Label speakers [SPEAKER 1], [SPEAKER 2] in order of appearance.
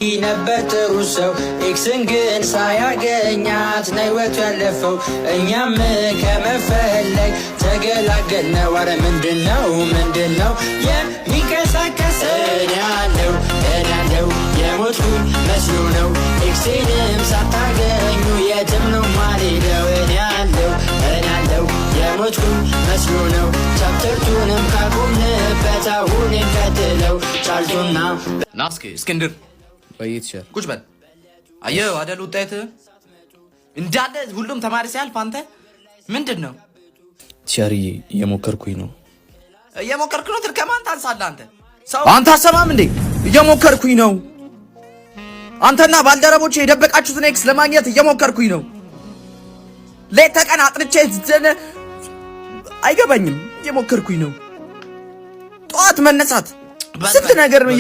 [SPEAKER 1] ነበር ጥሩ ሰው ኤክስን ግን ሳያገኛት ነው ህይወቱ ያለፈው እኛም ከመፈለግ ተገላገልነው አረ ምንድነው የሚንቀሳቀስ እኔ ያለው የሞትኩኝ መስሎ ነው ኤክስንም ሳታገኙ የትም ነው ማልሄደው እኔ ያለው የሞትኩኝ መስሎ ነው ቻፕተርቱንም ካቆምንበት አሁን እንቀጥለው ቻልቱና
[SPEAKER 2] ናስኪ እስክንድር
[SPEAKER 3] በይትሻል
[SPEAKER 2] ቁጭ በል አየው አይደል ውጤት እንዳለ ሁሉም ተማሪ ሲያልፍ አንተ ምንድነው
[SPEAKER 3] ቲያሪ እየሞከርኩኝ ነው
[SPEAKER 2] ከማን ታንሳለህ አንተ ሰው
[SPEAKER 3] አንተ አሰማም እንዴ እየሞከርኩኝ ነው አንተና ባልደረቦቼ የደበቃችሁትን ኤክስ ለማግኘት እየሞከርኩኝ ነው ሌት ተቀን አጥንቼ አይገባኝም እየሞከርኩኝ ነው ጠዋት መነሳት ስንት ነገር ነው